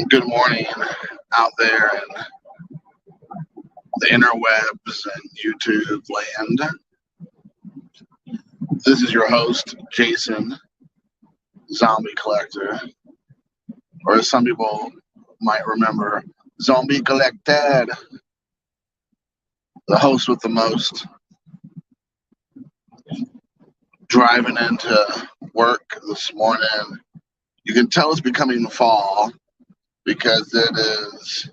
Good morning out there in the interwebs and YouTube land. This is your host, Jason, Zombie Collector, or as some people might remember, Zombie Collected, the host with the most. Driving into work this morning, you can tell it's becoming fall because it is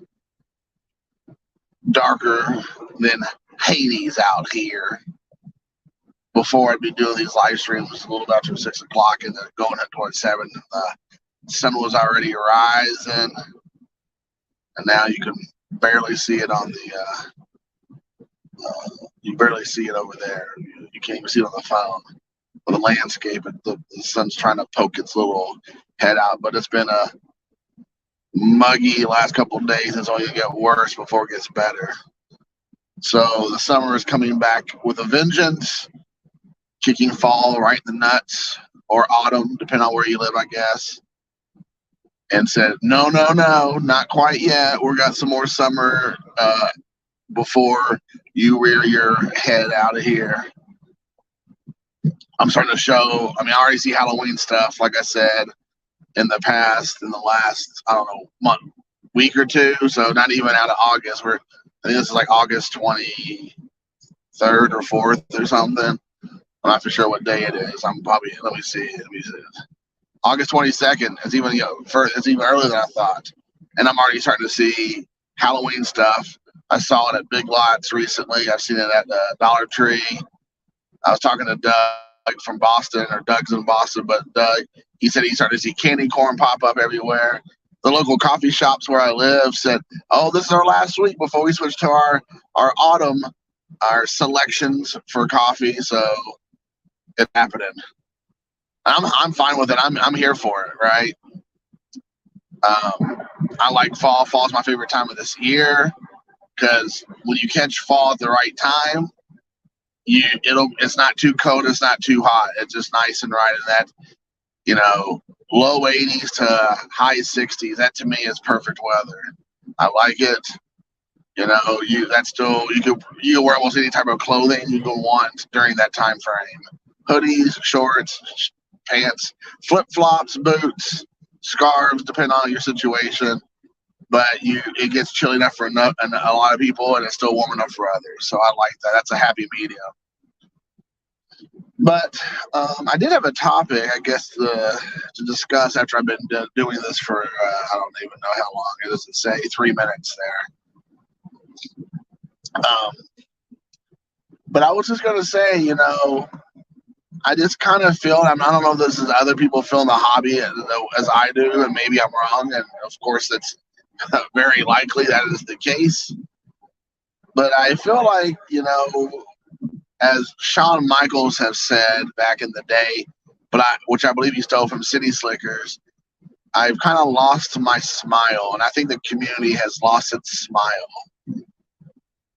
darker than Hades out here. Before I'd be doing these live streams a little bit after 6 o'clock and then going up towards 7, and the sun was already rising, and now you can barely see it on you barely see it over there. You can't even see it on the phone. With the landscape, the sun's trying to poke its little head out, but it's been a muggy last couple of days. It's only gonna get worse before it gets better. So the summer is coming back with a vengeance, kicking fall right in the nuts, or autumn, depending on where you live, I guess. And said, no, not quite yet. We got some more summer before you rear your head out of here. I'm starting to show, I already see Halloween stuff, like I said, in the last, I don't know, week or two. So not even out of August. I think this is like August 23rd or 4th or something. I'm not for sure what day it is. Let me see. August 22nd. It's even, it's even earlier than I thought. And I'm already starting to see Halloween stuff. I saw it at Big Lots recently. I've seen it at Dollar Tree. I was talking to Doug from Boston, or Doug's in Boston, but Doug, he said he started to see candy corn pop up everywhere. The local coffee shops where I live said, oh, this is our last week before we switch to our autumn, our selections for coffee. So it's happening. I'm fine with it. I'm here for it, right? I like fall. Fall is my favorite time of this year because when you catch fall at the right time, it's not too cold, it's not too hot. It's just nice and right in that, low 80s to high 60s. That to me is perfect weather. I like it. You can wear almost any type of clothing you can want during that time frame. Hoodies, shorts, pants, flip-flops, boots, scarves, depending on your situation. But it gets chilly enough for a lot of people, and it's still warm enough for others. So I like that. That's a happy medium. But I did have a topic, I guess, to discuss after I've been doing this for, I don't even know how long. It doesn't say 3 minutes there. But I was just going to say, I just kind of feel, I don't know if this is other people feeling the hobby as I do, and maybe I'm wrong. And, of course, that's very likely that is the case. But I feel like, as Shawn Michaels has said back in the day, which I believe he stole from City Slickers, I've kind of lost my smile, and I think the community has lost its smile.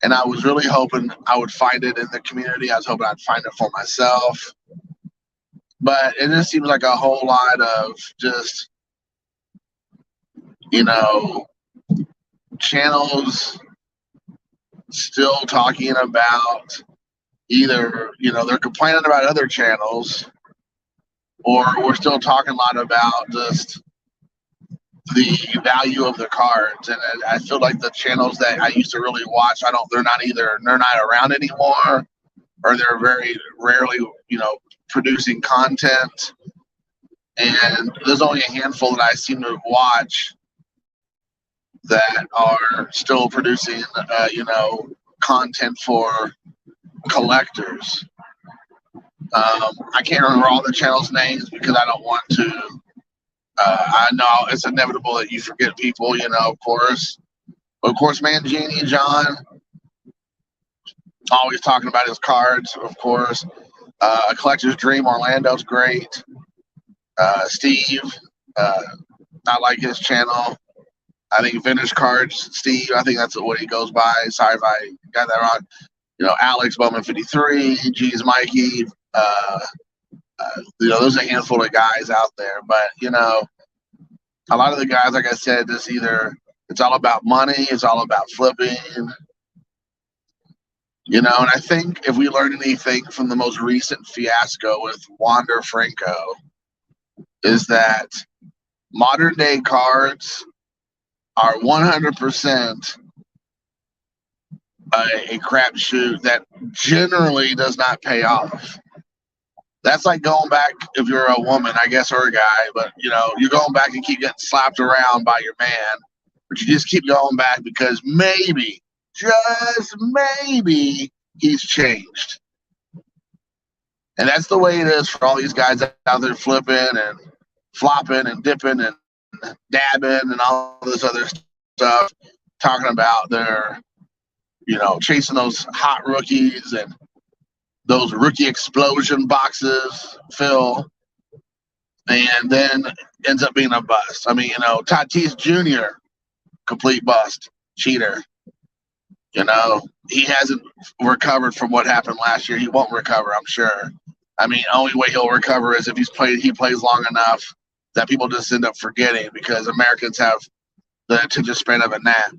And I was really hoping I would find it in the community. I was hoping I'd find it for myself. But it just seems like a whole lot of just, channels still talking about either, they're complaining about other channels, or we're still talking a lot about just the value of the cards. And I feel like the channels that I used to really watch, they're not around anymore, or they're very rarely, producing content. And there's only a handful that I seem to watch that are still producing, content for collectors. I can't remember all the channels' names because I don't want to. I know it's inevitable that you forget people, of course. But of course, Mangini John, always talking about his cards, of course. A Collector's Dream, Orlando's great. Steve, I like his channel. I think Vintage Cards, Steve, I think that's what he goes by. Sorry if I got that wrong. Alex Bowman 53, G's Mikey. There's a handful of guys out there, but a lot of the guys, like I said, just either it's all about money, it's all about flipping. And I think if we learned anything from the most recent fiasco with Wander Franco, is that modern day cards are 100% a crapshoot that generally does not pay off. That's like going back, if you're a woman, I guess, or a guy, but you're going back and keep getting slapped around by your man, but you just keep going back because maybe, just maybe, he's changed. And that's the way it is for all these guys out there flipping and flopping and dipping and dabbing and all this other stuff, talking about their, chasing those hot rookies and those rookie explosion boxes, Phil, and then ends up being a bust. I mean, Tatis Jr., complete bust, cheater. He hasn't recovered from what happened last year. He won't recover, I'm sure. I mean, only way he'll recover is if he plays long enough that people just end up forgetting, because Americans have the attention span of a gnat.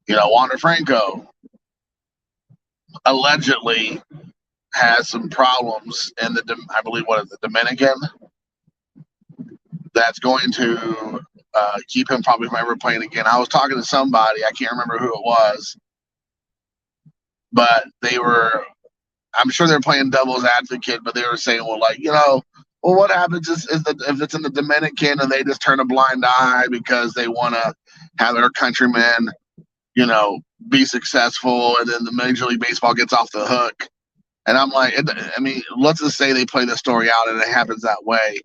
Wander Franco allegedly has some problems in I believe, the Dominican, that's going to keep him probably from ever playing again. I was talking to somebody, I can't remember who it was, but I'm sure they're playing devil's advocate, but they were saying, well, what happens if it's in the Dominican and they just turn a blind eye because they want to have their countrymen, be successful, and then the Major League Baseball gets off the hook. And I'm like, let's just say they play the story out and it happens that way.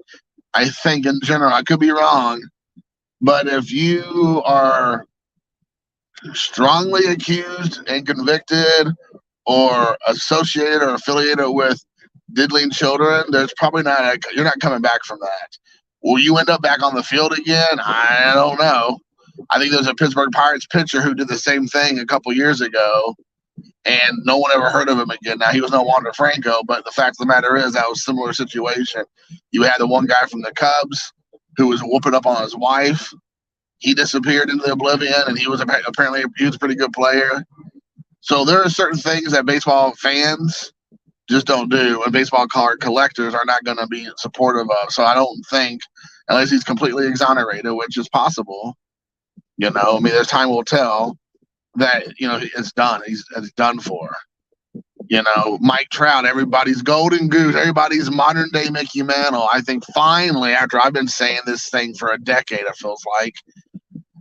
I think in general, I could be wrong, but if you are strongly accused and convicted or associated or affiliated with diddling children, there's probably you're not coming back from that. Will you end up back on the field again? I don't know. I think there's a Pittsburgh Pirates pitcher who did the same thing a couple years ago, and no one ever heard of him again. Now, he was no Wander Franco, but the fact of the matter is that was a similar situation. You had the one guy from the Cubs who was whooping up on his wife. He disappeared into oblivion, and he was apparently a pretty good player. So there are certain things that baseball fans just don't do, and baseball card collectors are not going to be supportive of. So I don't think, unless he's completely exonerated, which is possible, there's time will tell that, it's done. It's done for. Mike Trout, everybody's golden goose, everybody's modern day Mickey Mantle. I think finally, after I've been saying this thing for a decade, it feels like,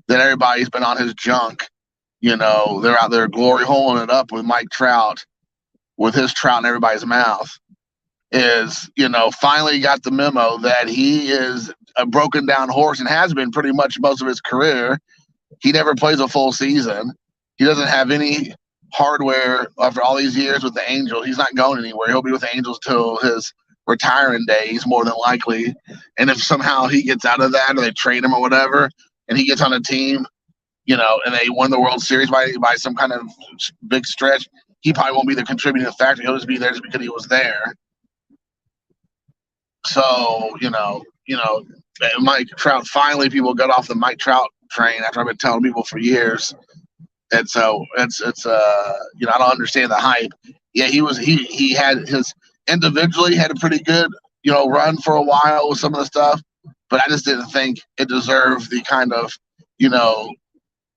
that everybody's been on his junk. They're out there glory holing it up with Mike Trout, with his trout in everybody's mouth, is, finally got the memo that he is a broken down horse and has been pretty much most of his career. He never plays a full season. He doesn't have any hardware after all these years with the Angels. He's not going anywhere. He'll be with the Angels till his retiring days, more than likely. And if somehow he gets out of that, or they trade him or whatever, and he gets on a team, and they won the World Series by some kind of big stretch, he probably won't be the contributing factor. He'll just be there just because he was there. So, Mike Trout, finally people got off the Mike Trout train after I've been telling people for years. And so it's I don't understand the hype. Yeah, he had his individually had a pretty good, run for a while with some of the stuff, but I just didn't think it deserved the kind of,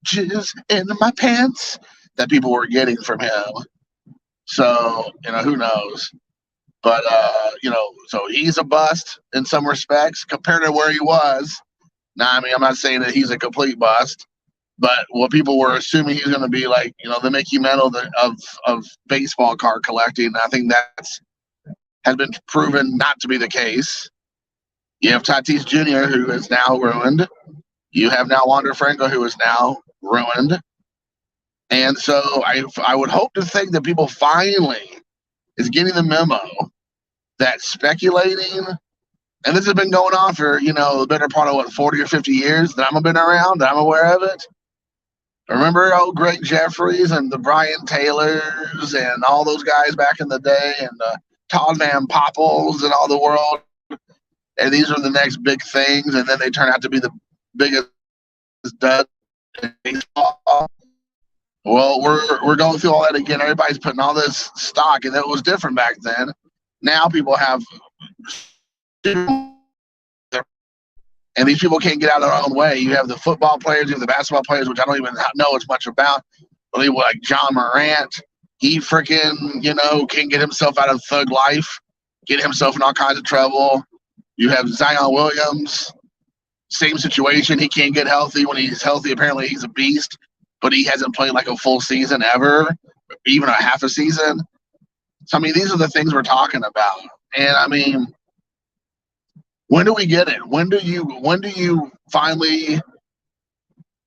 jizz in my pants that people were getting from him. So, who knows? But, so he's a bust in some respects compared to where he was. Now, I'm not saying that he's a complete bust, but what people were assuming he's going to be like, the Mickey Mantle of baseball card collecting, I think has been proven not to be the case. You have Tatis Jr., who is now ruined. You have now Wander Franco, who is now ruined. And so I would hope to think that people finally is getting the memo that speculating, and this has been going on for, the better part of 40 or 50 years that I've been around, that I'm aware of it. Remember Greg Jeffries and the Brian Taylors and all those guys back in the day, and Todd Van Poppels and all the world. And these are the next big things, and then they turn out to be the biggest dud in baseball. Well, we're going through all that again. Everybody's putting all this stock, and it was different back then. Now people have, and these people can't get out of their own way. You have the football players, you have the basketball players, which I don't even know as much about. But like John Morant, he freaking can't get himself out of thug life, get himself in all kinds of trouble. You have Zion Williams, same situation. He can't get healthy. When he's healthy, apparently he's a beast, but he hasn't played like a full season ever, even a half a season. So, I mean, these are the things we're talking about. And, I mean, when do we get it? When do you finally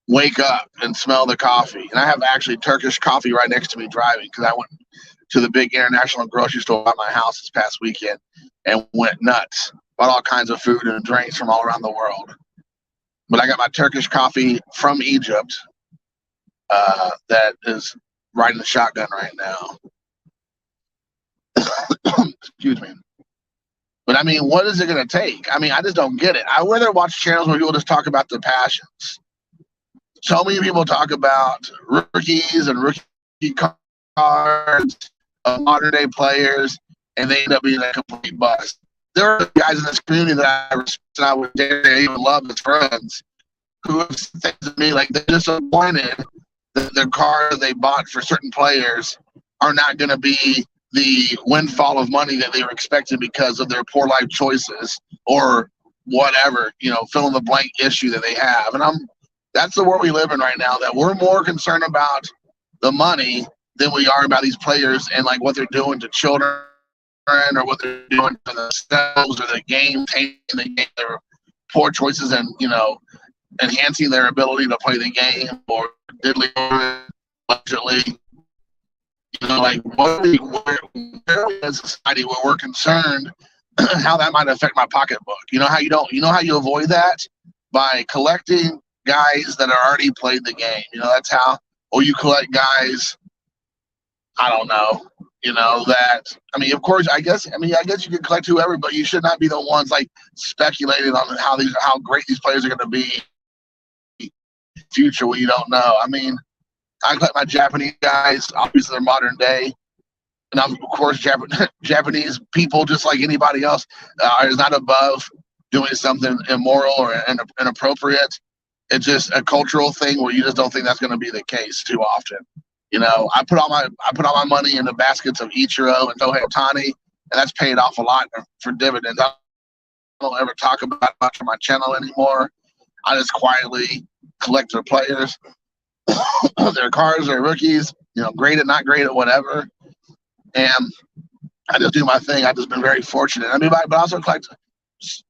wake up and smell the coffee? And I have actually Turkish coffee right next to me driving because I went to the big international grocery store at my house this past weekend and went nuts. Bought all kinds of food and drinks from all around the world. But I got my Turkish coffee from Egypt that is riding the shotgun right now. Excuse me. But, I mean, what is it going to take? I mean, I just don't get it. I rather watch channels where people just talk about their passions. So many people talk about rookies and rookie cards of modern-day players, and they end up being a complete bust. There are guys in this community that I respect and I would dare even love as friends who have said to me like they're disappointed that the cars they bought for certain players are not going to be the windfall of money that they were expecting because of their poor life choices or whatever, fill in the blank issue that they have. And that's the world we live in right now, that we're more concerned about the money than we are about these players and like what they're doing to children or what they're doing to themselves or the game, taking the game, their poor choices and, enhancing their ability to play the game or diddly allegedly. Like where in society where we're concerned how that might affect my pocketbook. How you avoid that? By collecting guys that are already played the game. That's how, or you collect guys, I don't know, that, I mean, of course, I guess you can collect whoever, but you should not be the ones like speculating on how great these players are going to be in the future when you don't know. I mean, I collect my Japanese guys, obviously they're modern day. And of course, Japanese people, just like anybody else, is not above doing something immoral or inappropriate. It's just a cultural thing where you just don't think that's going to be the case too often. I put all my money in the baskets of Ichiro and Shohei Ohtani, and that's paid off a lot for dividends. I don't ever talk about it much on my channel anymore. I just quietly collect their players, their cards, their rookies, graded, not graded, whatever. And I just do my thing. I've just been very fortunate. I mean, but I also collect,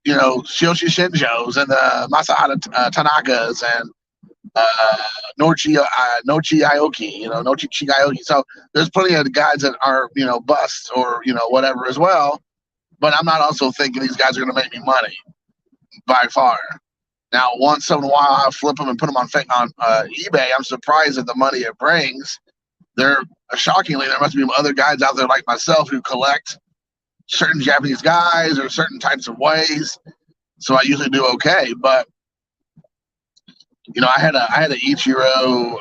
Shioshi Shinjos and Masahara Tanakas and Nochi Aoki, Nochi Aoki. So there's plenty of guys that are, busts or, whatever as well. But I'm not also thinking these guys are going to make me money by far. Now, once in a while, I flip them and put them on eBay. I'm surprised at the money it brings. Shockingly, there must be other guys out there like myself who collect certain Japanese guys or certain types of ways. So I usually do okay. But I had a Ichiro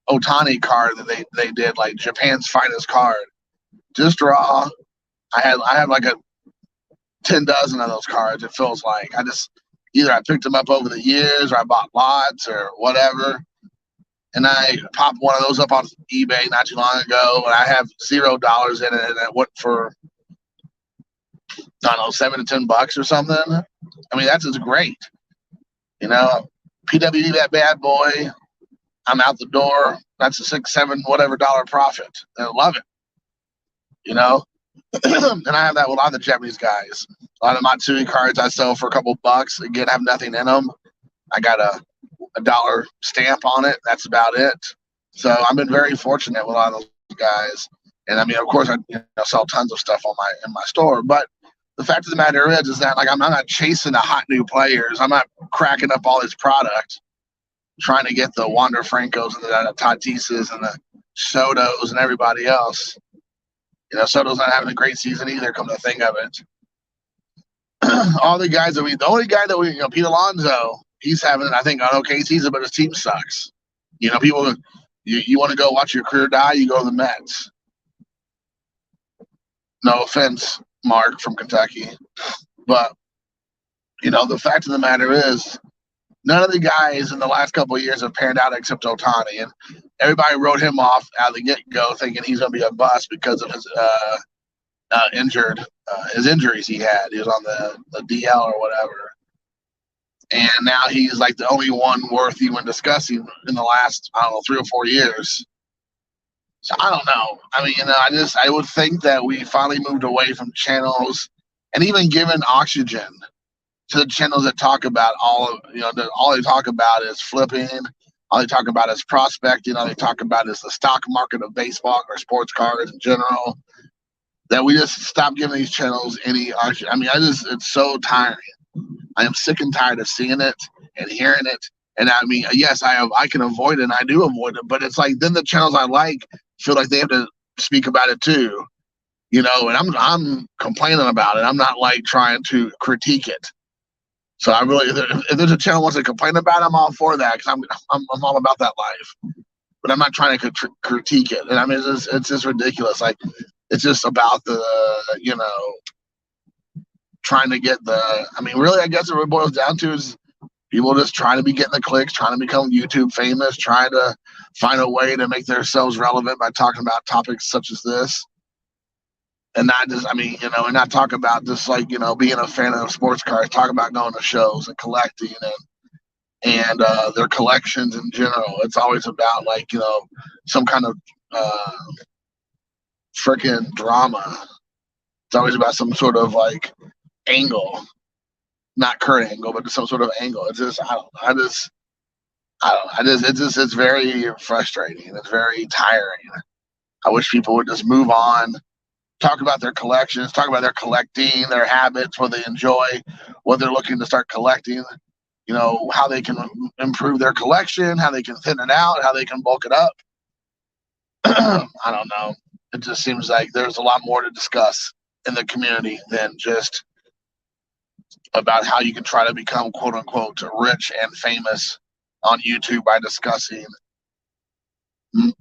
Ohtani card that they did, like Japan's finest card. Just raw. I have like 10 dozen of those cards. It feels like either I picked them up over the years or I bought lots or whatever. And I popped one of those up on eBay not too long ago, and I have $0 in it, and it went for, I don't know, $7 to $10 or something. I mean, that's just great. PWD that bad boy. I'm out the door. That's a $6, $7, whatever dollar profit. I love it. And I have that with a lot of the Japanese guys. A lot of Matsui cards I sell for a couple bucks. Again, I have nothing in them. I got a dollar stamp on it. That's about it. So I've been very fortunate with a lot of those guys. And I mean, of course, I sell tons of stuff in my store. But the fact of the matter is that like I'm not chasing the hot new players. I'm not cracking up all this product. trying to get the Wander Francos and the Tatises and the Sotos and everybody else. Soto's not having a great season either, come to think of it. All the guys the only guy that Pete Alonso, he's having, I think, an okay season, but his team sucks. People, you want to go watch your career die, you go to the Mets. No offense, Mark from Kentucky. But, the fact of the matter is, none of the guys in the last couple of years have panned out except Ohtani. And everybody wrote him off out of the get-go thinking he's going to be a bust because of his his injuries he had. He was on the DL or whatever. And now he's like the only one worth even discussing in the last, 3 or 4 years. So I don't know. I mean, I would think that we finally moved away from channels and even given oxygen to the channels that talk about all they talk about is flipping. All they talk about is prospecting. All they talk about is the stock market of baseball or sports cards in general. That we just stop giving these channels any oxygen. I mean, it's so tiring. I am sick and tired of seeing it and hearing it. And I mean, yes, I can avoid it and I do avoid it, but it's like then the channels I like feel like they have to speak about it too. And I'm complaining about it. I'm not like trying to critique it. So I really, if there's a channel that wants to complain about it, I'm all for that because I'm all about that life. But I'm not trying to critique it. And I mean, it's just ridiculous. Like, it's just about the, trying to get really, I guess what it boils down to is people just trying to be getting the clicks, trying to become YouTube famous, trying to find a way to make themselves relevant by talking about topics such as this. And not just, and not talk about just like, being a fan of sports cars, talk about going to shows and collecting and their collections in general. It's always about like, some kind of freaking drama. It's always about some sort of like angle, not Kurt Angle, but some sort of angle. It's just, it's very frustrating. It's very tiring. I wish people would just move on. Talk about their collections, talk about their collecting, their habits, what they enjoy, what they're looking to start collecting, how they can improve their collection, how they can thin it out, how they can bulk it up. I don't know. It just seems like there's a lot more to discuss in the community than just about how you can try to become quote unquote rich and famous on YouTube by discussing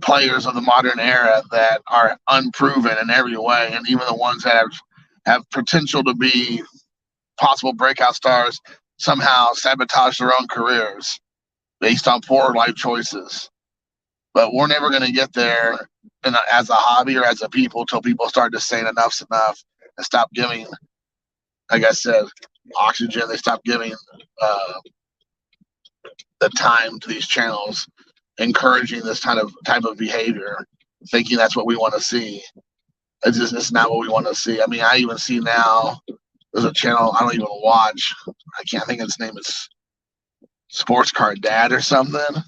players of the modern era that are unproven in every way, and even the ones that have potential to be possible breakout stars somehow sabotage their own careers based on poor life choices. But we're never going to get there as a hobby or as a people till people start just saying enough's enough and stop giving, like I said, oxygen. They stop giving the time to these channels, encouraging this type of behavior, thinking that's what we want to see. It's not what we want to see. I mean, I even see now there's a channel I don't even watch. I can't think of his name. It's Sports Card Dad or something.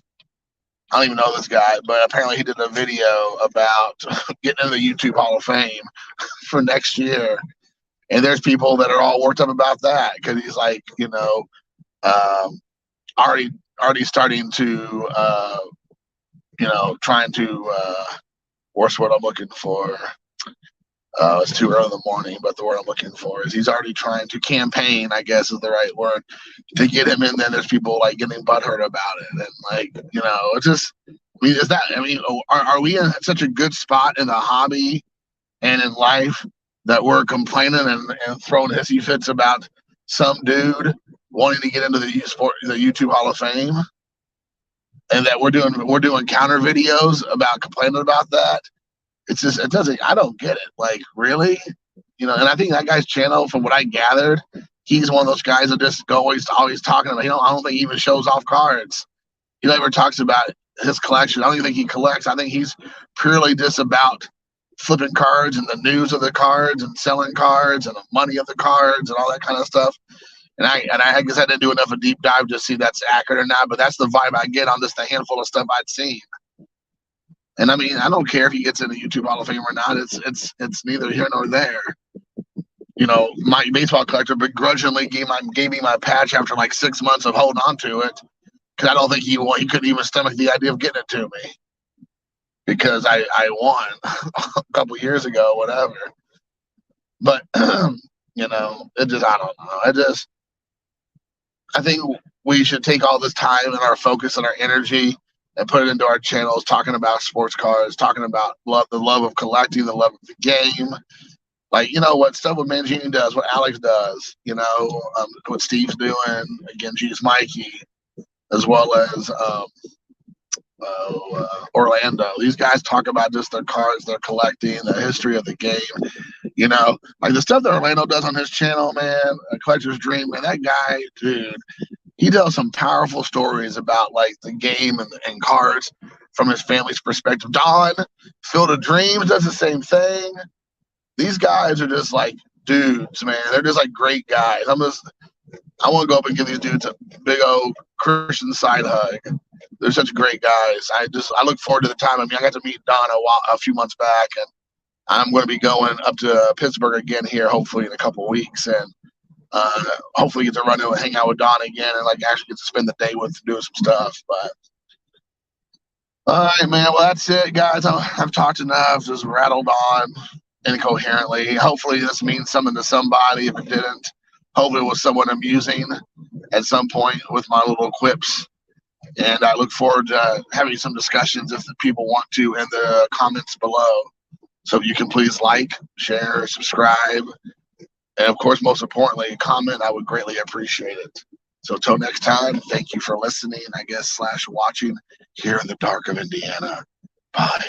I don't even know this guy, but apparently he did a video about getting into the YouTube Hall of Fame for next year. And there's people that are all worked up about that because he's like, already starting to, trying to, what's what I'm looking for? It's too early in the morning, but the word I'm looking for is he's already trying to campaign, I guess is the right word, to get him in. Then there's people like getting butthurt about it. And like, it's just, are we in such a good spot in the hobby and in life that we're complaining and throwing hissy fits about some dude wanting to get into the YouTube Hall of Fame, and that we're doing counter videos about complaining about that? It's just, I don't get it. Like, really? And I think that guy's channel, from what I gathered, he's one of those guys that just always talking about, I don't think he even shows off cards. He never talks about his collection. I don't even think he collects. I think he's purely just about flipping cards and the news of the cards and selling cards and the money of the cards and all that kind of stuff. And I guess I didn't do enough of a deep dive to see if that's accurate or not, but that's the vibe I get on just a handful of stuff I'd seen. And I mean, I don't care if he gets in the YouTube Hall of Fame or not. It's neither here nor there. My baseball collector begrudgingly gave me my patch after like 6 months of holding on to it. because I don't think he couldn't even stomach the idea of getting it to me because I won a couple years ago, whatever. But you know, it just I don't know. I think we should take all this time and our focus and our energy and put it into our channels, talking about sports cars, talking about the love of collecting, the love of the game. Like, you know, what stuff what Mangini does, what Alex does, you know, what Steve's doing, again, Jesus Mikey, as well as Orlando. These guys talk about just their cars they're collecting, the history of the game. You know, like the stuff that Orlando does on his channel, man, A Collector's Dream, man, that guy, dude, he tells some powerful stories about like the game and cars from his family's perspective. Don, Field of Dreams does the same thing. These guys are just like dudes, man. They're just like great guys. I want to go up and give these dudes a big old Christian side hug. They're such great guys. I look forward to the time. I mean, I got to meet Don a few months back, and I'm going to be going up to Pittsburgh again here, hopefully in a couple of weeks, and hopefully get to run and hang out with Don again, and like actually get to spend the day with doing some stuff. But all right, man. Well, that's it, guys. I've talked enough. Just rattled on incoherently. Hopefully, this means something to somebody. If it didn't, hopefully it was somewhat amusing at some point with my little quips. And I look forward to having some discussions if the people want to in the comments below. So you can please like, share, subscribe, and of course, most importantly, comment. I would greatly appreciate it. So until next time, thank you for listening, I guess, / watching here in the dark of Indiana. Bye.